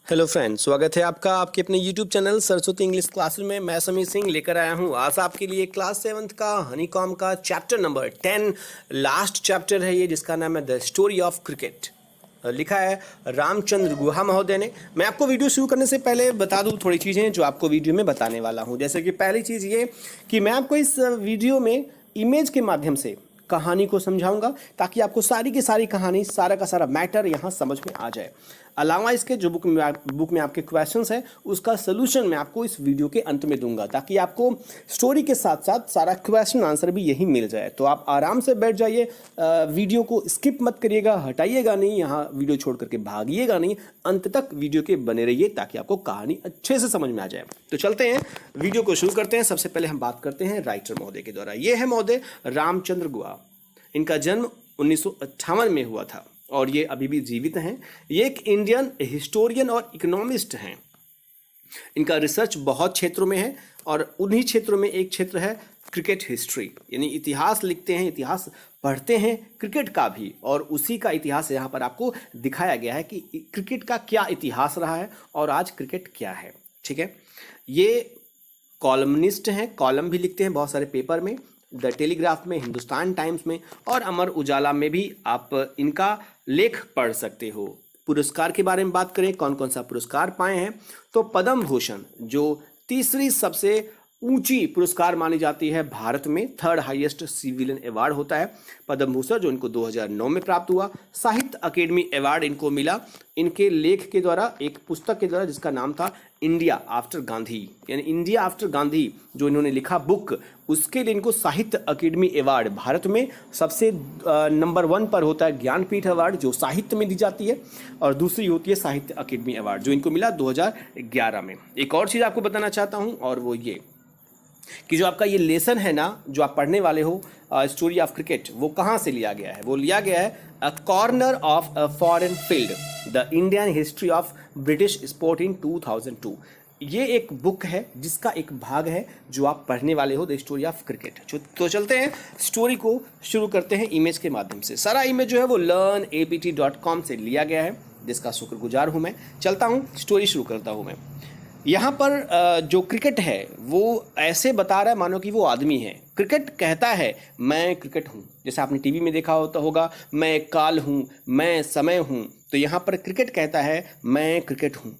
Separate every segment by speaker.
Speaker 1: Hello friends, स्वागत है आपका आपके अपने YouTube channel Saraswati English classroom में। मैं समीर सिंह लेकर आया हूँ आज आपके लिए क्लास 7th का हनीकॉम का चैप्टर नंबर 10। लास्ट चैप्टर है ये, जिसका नाम है द स्टोरी ऑफ क्रिकेट। लिखा है रामचंद्र गुहा महोदय ने। मैं आपको वीडियो शुरू करने से पहले बता दूं थोड़ी चीज़ें जो आपको वीडियो में बताने वाला हूँ। जैसे कि पहली चीज़ ये कि मैं आपको इस वीडियो में इमेज के माध्यम से कहानी को समझाऊंगा, ताकि आपको सारी की सारी कहानी, सारा का सारा मैटर यहाँ समझ में आ जाए। अलावा इसके जो बुक में आपके क्वेश्चंस हैं, उसका सलूशन मैं आपको इस वीडियो के अंत में दूंगा, ताकि आपको स्टोरी के साथ साथ सारा क्वेश्चन आंसर भी यही मिल जाए। तो आप आराम से बैठ जाइए, वीडियो को स्किप मत करिएगा, हटाइएगा नहीं, यहाँ वीडियो छोड़ करके भागिएगा नहीं, अंत तक वीडियो के बने रहिए ताकि आपको कहानी अच्छे से समझ में आ जाए। तो चलते हैं, वीडियो को शुरू करते हैं। सबसे पहले हम बात करते हैं राइटर महोदय के द्वारा। ये है महोदय रामचंद्र गुहा। इनका जन्म 1958 में हुआ था और ये अभी भी जीवित हैं। ये एक इंडियन हिस्टोरियन और इकोनॉमिस्ट हैं। इनका रिसर्च बहुत क्षेत्रों में है और उन्हीं क्षेत्रों में एक क्षेत्र है क्रिकेट हिस्ट्री, यानी इतिहास लिखते हैं, इतिहास पढ़ते हैं क्रिकेट का भी, और उसी का इतिहास यहाँ पर आपको दिखाया गया है कि क्रिकेट का क्या इतिहास रहा है और आज क्रिकेट क्या है। ठीक है, ये कॉलमनिस्ट हैं, कॉलम भी लिखते हैं बहुत सारे पेपर में, द टेलीग्राफ में, हिंदुस्तान टाइम्स में और अमर उजाला में भी आप इनका लेख पढ़ सकते हो। पुरस्कार के बारे में बात करें, कौन कौन सा पुरस्कार पाए हैं, तो पद्म भूषण जो तीसरी सबसे ऊंची पुरस्कार मानी जाती है भारत में, थर्ड हाईएस्ट सिविलियन अवार्ड होता है पद्म भूषण, जो इनको 2009 में प्राप्त हुआ। साहित्य अकेडमी अवार्ड इनको मिला इनके लेख के द्वारा, एक पुस्तक के द्वारा जिसका नाम था इंडिया आफ्टर गांधी, यानी इंडिया आफ्टर गांधी जो इन्होंने लिखा बुक, उसके लिए इनको साहित्य अकेडमी अवार्ड, भारत में सबसे नंबर 1 पर होता है ज्ञानपीठ अवार्ड जो साहित्य में दी जाती है, और दूसरी होती है साहित्य अकेडमी अवार्ड जो इनको मिला 2011 में। एक और चीज़ आपको बताना चाहता हूँ, और वो ये कि जो आपका ये लेसन है ना, जो आप पढ़ने वाले हो स्टोरी ऑफ क्रिकेट, वो कहाँ से लिया गया है? वो लिया गया है a corner of a foreign field, the Indian history of British sport in 2002। ये एक बुक है जिसका एक भाग है जो आप पढ़ने वाले हो, द स्टोरी ऑफ क्रिकेट। तो चलते हैं, स्टोरी को शुरू करते हैं इमेज के माध्यम से। सारा इमेज जो है वो learnapt.com से लिया गया है, जिसका शुक्रगुजार हूँ मैं। चलता हूँ, स्टोरी शुरू करता हूँ मैं। यहाँ पर जो क्रिकेट है वो ऐसे बता रहा है मानो कि वो आदमी है। क्रिकेट कहता है मैं क्रिकेट हूँ, जैसे आपने टीवी में देखा होगा मैं काल हूँ, मैं समय हूँ। तो यहाँ पर क्रिकेट कहता है मैं क्रिकेट हूँ।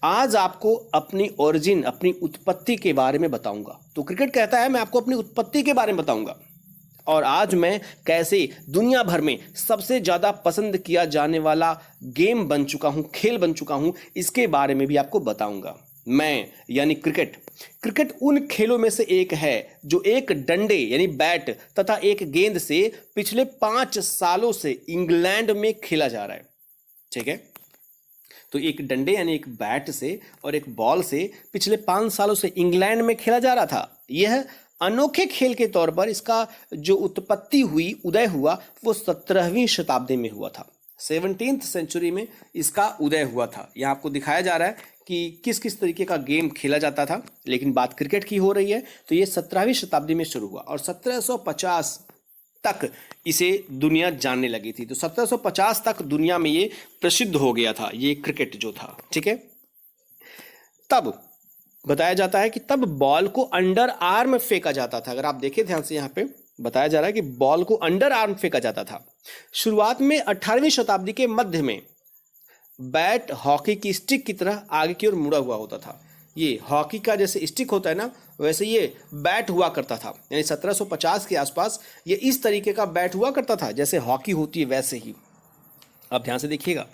Speaker 1: आज आपको अपनी ओरिजिन, अपनी उत्पत्ति के बारे में बताऊंगा। तो क्रिकेट कहता है मैं आपको अपनी उत्पत्ति के बारे में बताऊंगा, और आज मैं कैसे दुनिया भर में सबसे ज़्यादा पसंद किया जाने वाला गेम बन चुका हूँ, खेल बन चुका हूँ, इसके बारे में भी आपको बताऊंगा। मैं यानी क्रिकेट उन खेलों में से एक है जो एक डंडे यानी बैट तथा एक गेंद से पिछले 5 सालों से इंग्लैंड में खेला जा रहा है। ठीक है, तो एक डंडे यानी एक बैट से और एक बॉल से पिछले 5 सालों से इंग्लैंड में खेला जा रहा था। यह अनोखे खेल के तौर पर इसका जो उत्पत्ति हुई, उदय हुआ, वो 17वीं शताब्दी में हुआ था। 17th सेंचुरी में इसका उदय हुआ था। यहाँ आपको दिखाया जा रहा है कि किस किस तरीके का गेम खेला जाता था, लेकिन बात क्रिकेट की हो रही है। तो ये 17वीं शताब्दी में शुरू हुआ और 1750 तक इसे दुनिया जानने लगी थी। तो 1750 तक दुनिया में ये प्रसिद्ध हो गया था, ये क्रिकेट जो था। ठीक है, तब बताया जाता है कि तब बॉल को अंडर आर्म फेंका जाता था। अगर आप देखें ध्यान से, यहाँ पे बताया जा रहा है कि बॉल को अंडर आर्म फेंका जाता था। शुरुआत में 18वीं शताब्दी के मध्य में बैट हॉकी की स्टिक की तरह आगे की ओर मुड़ा हुआ होता था। ये हॉकी का जैसे स्टिक होता है ना, वैसे ये बैट हुआ करता था। यानी 1750 के आसपास ये इस तरीके का बैट हुआ करता था, जैसे हॉकी होती है वैसे ही। अब ध्यान से देखिएगा,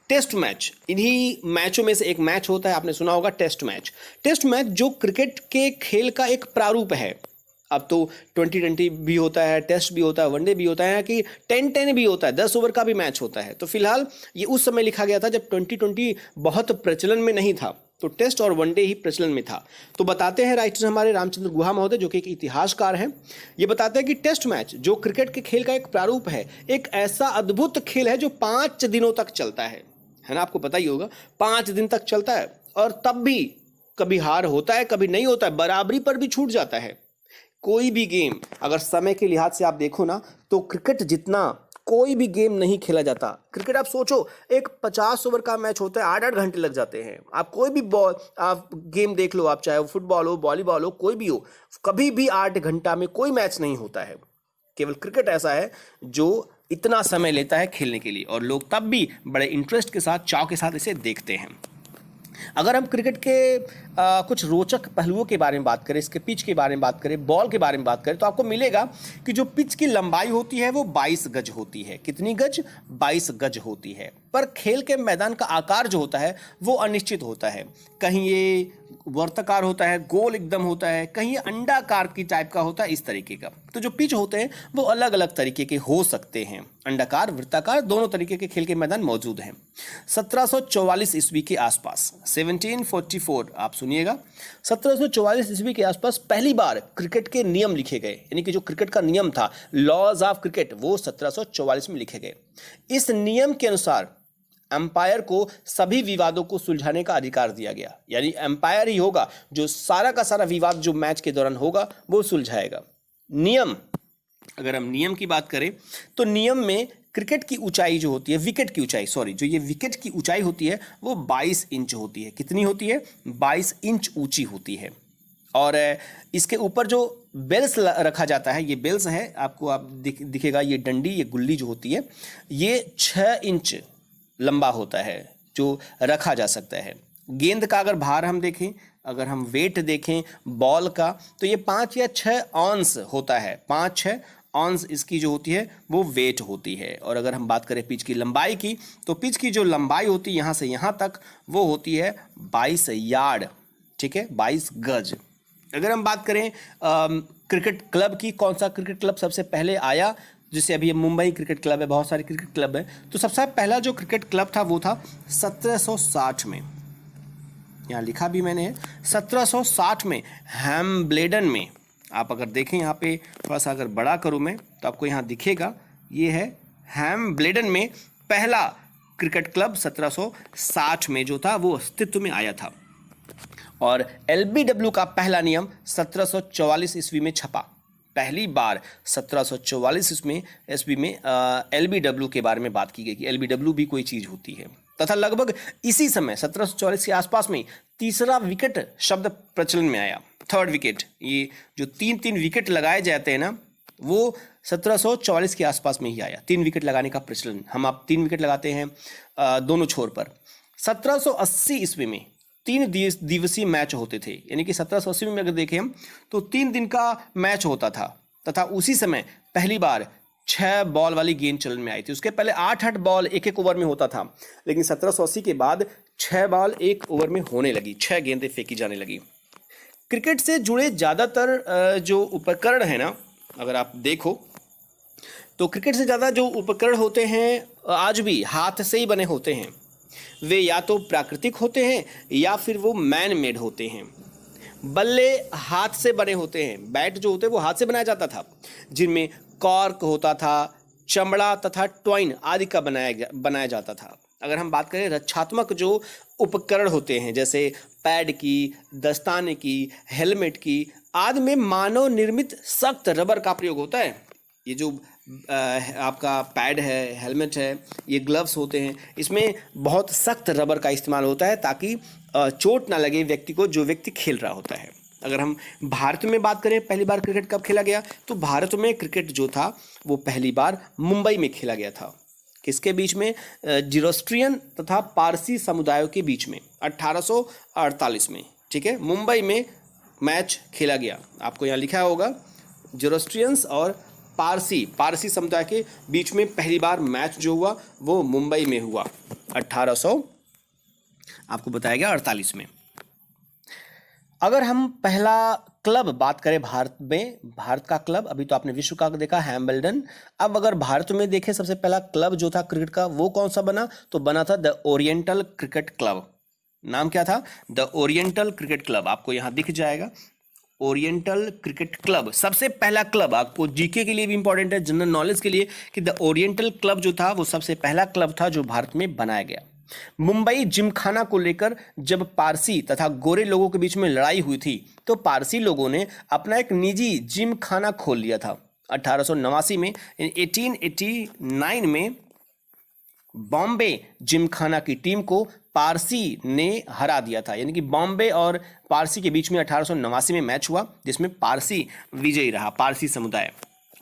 Speaker 1: टेस्ट मैच, इन्हीं मैचों में से एक मैच होता है, आपने सुना होगा टेस्ट मैच। टेस्ट मैच जो क्रिकेट के खेल का एक प्रारूप है। अब तो 2020 भी होता है, टेस्ट भी होता है, वनडे भी होता है, कि 10-10 भी होता है, 10 ओवर का भी मैच होता है। तो फिलहाल ये उस समय लिखा गया था जब 2020 बहुत प्रचलन में नहीं था, तो टेस्ट और वनडे ही प्रचलन में था। तो बताते हैं राइटर हमारे रामचंद्र गुहा महोदय, जो कि एक इतिहासकार हैं, ये बताते हैं कि टेस्ट मैच जो क्रिकेट के खेल का एक प्रारूप है, एक ऐसा अद्भुत खेल है जो 5 दिनों तक चलता है ना। आपको पता ही होगा 5 दिन तक चलता है, और तब भी कभी हार होता है, कभी नहीं होता है, बराबरी पर भी छूट जाता है। कोई भी गेम अगर समय के लिहाज से आप देखो ना, तो क्रिकेट जितना कोई भी गेम नहीं खेला जाता। क्रिकेट आप सोचो, एक 50 ओवर का मैच होता है, 8-8 घंटे लग जाते हैं। आप कोई भी बॉल आप गेम देख लो, आप चाहे वो फुटबॉल हो, वॉलीबॉल हो, कोई भी हो, कभी भी 8 घंटा में कोई मैच नहीं होता है। केवल क्रिकेट ऐसा है जो इतना समय लेता है खेलने के लिए, और लोग तब भी बड़े इंटरेस्ट के साथ, चाव के साथ इसे देखते हैं। अगर हम क्रिकेट के कुछ रोचक पहलुओं के बारे में बात करें, इसके पिच के बारे में बात करें, बॉल के बारे में बात करें, तो आपको मिलेगा कि जो पिच की लंबाई होती है वो 22 गज होती है। कितनी गज? 22 गज होती है। पर खेल के मैदान का आकार जो होता है वो अनिश्चित होता है। कहीं ये वर्ताकार होता है, गोल एकदम होता है, कहीं ये अंडाकार की टाइप का होता है, इस तरीके का। तो जो पिच होते हैं वो अलग अलग तरीके के हो सकते हैं, अंडाकार, वृत्ताकार, दोनों तरीके के खेल के मैदान मौजूद हैं। 1744 ईस्वी के आसपास, 1744, आप सुनिएगा, 1744 ईस्वी के आसपास पहली बार क्रिकेट के नियम लिखे गए। यानी कि जो क्रिकेट का नियम था, लॉज ऑफ क्रिकेट, वो 1744 में लिखे गए। इस नियम के अनुसार अंपायर को सभी विवादों को सुलझाने का अधिकार दिया गया। यानी अंपायर ही होगा जो सारा का सारा विवाद जो मैच के दौरान होगा वो सुलझाएगा। नियम, अगर हम नियम की बात करें तो नियम में क्रिकेट की ऊंचाई जो होती है, विकेट की ऊंचाई, सॉरी, जो ये विकेट की ऊंचाई होती है वो 22 इंच होती है। कितनी होती है? 22 इंच ऊंची होती है। और इसके ऊपर जो बेल्स रखा जाता है, ये बेल्स है, आपको आप दिखेगा, ये डंडी, ये गुल्ली जो होती है, ये 6 इंच लंबा होता है जो रखा जा सकता है। गेंद का अगर भार हम देखें, अगर हम वेट देखें बॉल का, तो ये 5 या 6 ऑंस होता है। 5-6 ऑंस इसकी जो होती है वो वेट होती है। और अगर हम बात करें पिच की लंबाई की, तो पिच की जो लंबाई होती है यहाँ से यहाँ तक, वो होती है 22 यार्ड, ठीक है, 22 गज। अगर हम बात करें क्रिकेट क्लब की, कौन सा क्रिकेट क्लब सबसे पहले आया, जैसे अभी मुंबई क्रिकेट क्लब है, बहुत सारे क्रिकेट क्लब है, तो सबसे पहला जो क्रिकेट क्लब था वो था 1760 में। यहाँ लिखा भी मैंने है, 1760 में हैम्ब्लेडन में। आप अगर देखें यहाँ पे थोड़ा सा अगर बड़ा करूँ मैं, तो आपको यहाँ दिखेगा, ये है हैम्ब्लेडन में पहला क्रिकेट क्लब 1760 में जो था वो अस्तित्व में आया था। और LBW का पहला नियम 1744 ईस्वी में छपा। पहली बार 1744 ईस्वी में LBW के बारे में बात की गई कि LBW भी कोई चीज़ होती है। तथा लगभग इसी समय 1744 के आसपास में तीसरा विकेट शब्द प्रचलन में आया। थर्ड विकेट, ये जो 3-3 विकेट लगाए जाते हैं ना, वो 1744 के आसपास में ही आया। 3 विकेट लगाने का प्रचलन, हम आप 3 विकेट लगाते हैं दोनों छोर पर। 1780 ईस्वी में 3 दिवसीय मैच होते थे। यानी कि 1780 में अगर देखें हम तो 3 दिन का मैच होता था। तथा उसी समय पहली बार 6 बॉल वाली गेंद चलन में आई थी। उसके पहले 8-8 बॉल एक ओवर में होता था, लेकिन 1780 के बाद 6 बॉल एक ओवर में होने लगी, 6 गेंदें फेंकी जाने लगी। क्रिकेट से जुड़े ज़्यादातर जो उपकरण है ना, अगर आप देखो तो क्रिकेट से ज़्यादा जो उपकरण होते हैं आज भी हाथ से ही बने होते हैं। वे या तो प्राकृतिक होते हैं या फिर वो मैन मेड होते हैं। बल्ले हाथ से बने होते हैं, बैट जो होते हैं वो हाथ से बनाया जाता था, जिनमें कॉर्क होता था, चमड़ा तथा ट्वाइन आदि का बनाया जाता था। अगर हम बात करें रक्षात्मक जो उपकरण होते हैं, जैसे पैड की, दस्ताने की, हेलमेट की आदि में मानव निर्मित सख्त रबर का प्रयोग होता है। ये जो आपका पैड है, हेलमेट है, ये ग्लव्स होते हैं, इसमें बहुत सख्त रबर का इस्तेमाल होता है ताकि चोट ना लगे व्यक्ति को, जो व्यक्ति खेल रहा होता है। अगर हम भारत में बात करें, पहली बार क्रिकेट कब खेला गया, तो भारत में क्रिकेट जो था वो पहली बार मुंबई में खेला गया था। किसके बीच में? ज़ोरोस्ट्रियन तथा पारसी समुदायों के बीच में 1848 में, ठीक है, मुंबई में मैच खेला गया। आपको यहाँ लिखा होगा ज़ोरोस्ट्रियंस और पारसी समुदाय के बीच में पहली बार मैच जो हुआ वो मुंबई में हुआ 1800 आपको बताया गया 48 में। अगर हम पहला क्लब बात करें भारत में, भारत का क्लब, अभी तो आपने विश्व का देखा हैम्बल्डन, अब अगर भारत में देखें सबसे पहला क्लब जो था क्रिकेट का वो कौन सा बना, तो बना था द ओरिएंटल क्रिकेट क्लब। नाम क्या था? The oriental cricket club. आपको यहाँ दिख जाएगा ओरिएंटल क्रिकेट क्लब, सबसे पहला क्लब। आपको जीके के लिए भी इंपॉर्टेंट है, जनरल नॉलेज के लिए, कि द ओरिएंटल क्लब जो था वो सबसे पहला क्लब था जो भारत में बनाया गया। मुंबई जिमखाना को लेकर जब पारसी तथा गोरे लोगों के बीच में लड़ाई हुई थी, तो पारसी लोगों ने अपना एक निजी जिमखाना खोल लिया था। 1889 में। 1889 में बॉम्बे जिमखाना की टीम को पारसी ने हरा दिया था, यानी कि बॉम्बे और पारसी के बीच में 1889 में मैच हुआ जिसमें पारसी विजयी रहा, पारसी समुदाय।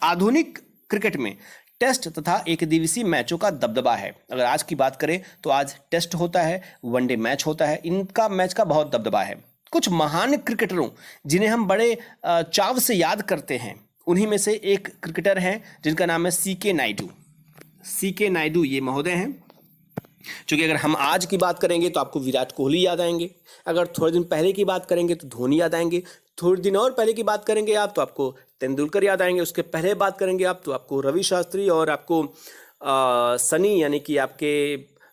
Speaker 1: आधुनिक क्रिकेट में टेस्ट तथा एक दिवसीय मैचों का दबदबा है। अगर आज की बात करें तो आज टेस्ट होता है, वनडे मैच होता है, इनका मैच का बहुत दबदबा है। कुछ महान क्रिकेटरों जिन्हें हम बड़े चाव से याद करते हैं, उन्हीं में से एक क्रिकेटर हैं जिनका नाम है सीके नायडू। सीके नायडू ये महोदय हैं, क्योंकि अगर हम आज की बात करेंगे तो आपको विराट कोहली याद आएंगे, अगर थोड़े दिन पहले की बात करेंगे तो धोनी याद आएंगे, थोड़े दिन और पहले की बात करेंगे आप तो आपको तेंदुलकर याद आएंगे, उसके पहले बात करेंगे आप तो आपको रवि शास्त्री और आपको सनी यानी कि आपके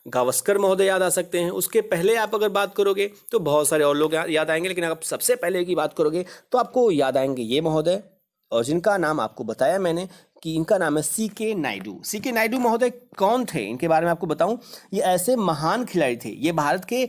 Speaker 1: गावस्कर महोदय याद आ सकते हैं। उसके पहले आप अगर बात करोगे तो बहुत सारे और लोग याद आएंगे, लेकिन अगर सबसे पहले की बात करोगे तो आपको याद आएंगे ये महोदय, और जिनका नाम आपको बताया मैंने कि इनका नाम है सीके नायडू। सीके नायडू महोदय कौन थे, इनके बारे में आपको बताऊं। ये ऐसे महान खिलाड़ी थे, ये भारत के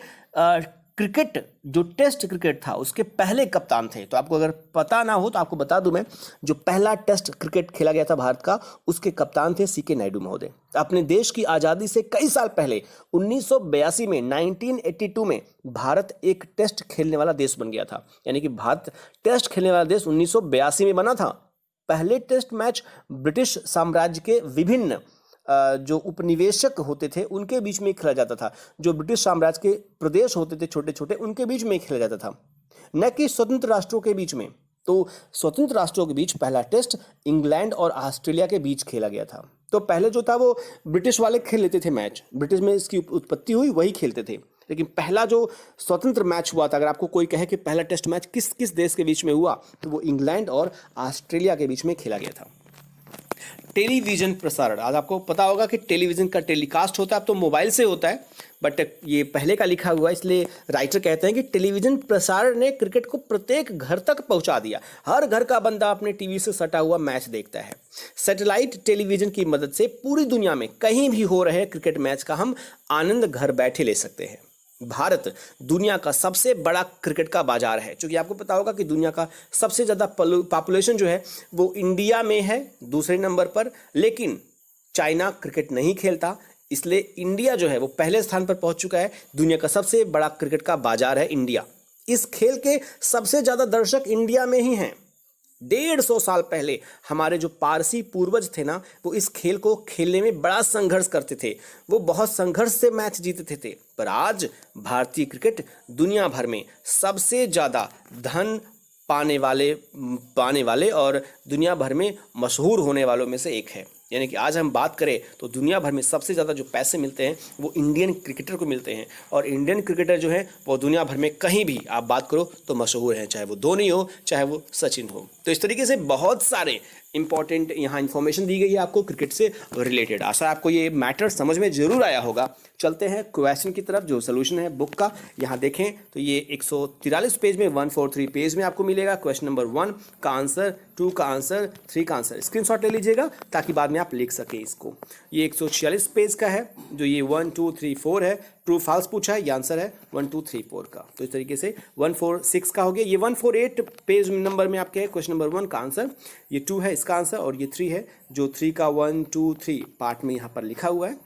Speaker 1: क्रिकेट जो टेस्ट क्रिकेट था उसके पहले कप्तान थे। तो आपको अगर पता ना हो तो आपको बता दूं मैं, जो पहला टेस्ट क्रिकेट खेला गया था भारत का, उसके कप्तान थे सीके नायडू महोदय। अपने देश की आज़ादी से कई साल पहले 1982 में 1982 में भारत एक टेस्ट खेलने वाला देश बन गया था, यानी कि भारत टेस्ट खेलने वाला देश 1982 में बना था। पहले टेस्ट मैच ब्रिटिश साम्राज्य के विभिन्न जो उपनिवेशक होते थे उनके बीच में खेला जाता था, जो ब्रिटिश साम्राज्य के प्रदेश होते थे छोटे छोटे, उनके बीच में खेला जाता था, न कि स्वतंत्र राष्ट्रों के बीच में। तो स्वतंत्र राष्ट्रों के बीच पहला टेस्ट इंग्लैंड और ऑस्ट्रेलिया के बीच खेला गया था। तो पहले जो था वो ब्रिटिश वाले खेल लेते थे मैच, ब्रिटिश में इसकी उत्पत्ति हुई, वही खेलते थे। लेकिन पहला जो स्वतंत्र मैच हुआ था, अगर आपको कोई कहे कि पहला टेस्ट मैच किस किस देश के बीच में हुआ, तो वो इंग्लैंड और ऑस्ट्रेलिया के बीच में खेला गया था। टेलीविजन प्रसारण, आज आपको पता होगा कि टेलीविजन का टेलीकास्ट होता है, अब तो मोबाइल से होता है, बट ये पहले का लिखा हुआ है, इसलिए राइटर कहते हैं कि टेलीविजन प्रसारण ने क्रिकेट को प्रत्येक घर तक पहुंचा दिया। हर घर का बंदा अपने टीवी से सटा हुआ मैच देखता है। सैटेलाइट टेलीविजन की मदद से पूरी दुनिया में कहीं भी हो रहे क्रिकेट मैच का हम आनंद घर बैठे ले सकते हैं। भारत दुनिया का सबसे बड़ा क्रिकेट का बाजार है, क्योंकि आपको पता होगा कि दुनिया का सबसे ज़्यादा पॉपुलेशन जो है वो इंडिया में है दूसरे नंबर पर, लेकिन चाइना क्रिकेट नहीं खेलता, इसलिए इंडिया जो है वो पहले स्थान पर पहुंच चुका है। दुनिया का सबसे बड़ा क्रिकेट का बाजार है इंडिया। इस खेल के सबसे ज़्यादा दर्शक इंडिया में ही हैं। 150 साल पहले हमारे जो पारसी पूर्वज थे ना, वो इस खेल को खेलने में बड़ा संघर्ष करते थे, वो बहुत संघर्ष से मैच जीतते थे। पर आज भारतीय क्रिकेट दुनिया भर में सबसे ज़्यादा धन पाने वाले और दुनिया भर में मशहूर होने वालों में से एक है। यानी कि आज हम बात करें तो दुनिया भर में सबसे ज़्यादा जो पैसे मिलते हैं वो इंडियन क्रिकेटर को मिलते हैं, और इंडियन क्रिकेटर जो है वो दुनिया भर में कहीं भी आप बात करो तो मशहूर हैं, चाहे वो धोनी हो चाहे वो सचिन हो। तो इस तरीके से बहुत सारे इंपॉर्टेंट यहाँ इन्फॉर्मेशन दी गई है आपको क्रिकेट से रिलेटेड। आशा आपको ये मैटर समझ में जरूर आया होगा। चलते हैं क्वेश्चन की तरफ, जो सोल्यूशन है बुक का। यहाँ देखें तो ये 143 पेज में 143 पेज में आपको मिलेगा क्वेश्चन नंबर 1 का आंसर, 2 का आंसर, 3 का आंसर। स्क्रीनशॉट ले लीजिएगा ताकि बाद में आप लिख सकें इसको। ये 146 पेज का है, जो ये 1 2 3 4 है, ट्रू फॉल्स पूछा है, ये आंसर है 1 2 3 4 का। तो इस तरीके से 146 का हो गया। ये 148 पेज नंबर में आपके है क्वेश्चन नंबर 1 का आंसर, ये 2 है इसका आंसर, और ये 3 है, जो 3 का 1 2 3 पार्ट में यहाँ पर लिखा हुआ है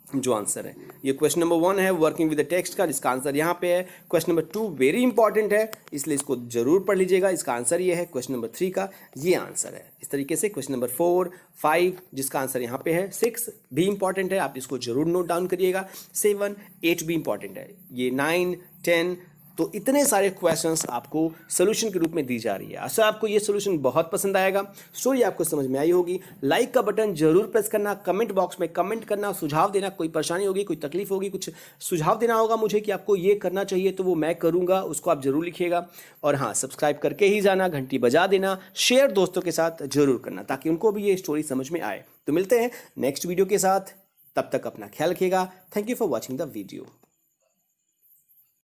Speaker 1: जो आंसर है। ये क्वेश्चन नंबर 1 है वर्किंग विद द टेक्स्ट का, जिसका आंसर यहाँ पे है। क्वेश्चन नंबर 2 वेरी इंपॉर्टेंट है, इसलिए इसको जरूर पढ़ लीजिएगा, इसका आंसर ये है। क्वेश्चन नंबर 3 का ये आंसर है। इस तरीके से क्वेश्चन नंबर 4 5 जिसका आंसर यहाँ पे है, 6 भी इंपॉर्टेंट है, आप इसको जरूर नोट डाउन करिएगा। 7 8 भी इंपॉर्टेंट है, ये 9 10। तो इतने सारे क्वेश्चंस आपको सोल्यूशन के रूप में दी जा रही है। आशा आपको ये सोल्यूशन बहुत पसंद आएगा, स्टोरी आपको समझ में आई होगी। लाइक का बटन जरूर प्रेस करना, कमेंट बॉक्स में कमेंट करना, सुझाव देना, कोई परेशानी होगी, कोई तकलीफ होगी, कुछ सुझाव देना होगा मुझे कि आपको ये करना चाहिए, तो वो मैं करूँगा, उसको आप जरूर लिखिएगा। और हाँ, सब्सक्राइब करके ही जाना, घंटी बजा देना, शेयर दोस्तों के साथ जरूर करना, ताकि उनको भी ये स्टोरी समझ में आए। तो मिलते हैं नेक्स्ट वीडियो के साथ, तब तक अपना ख्याल रखिएगा। Thank you for watching the video.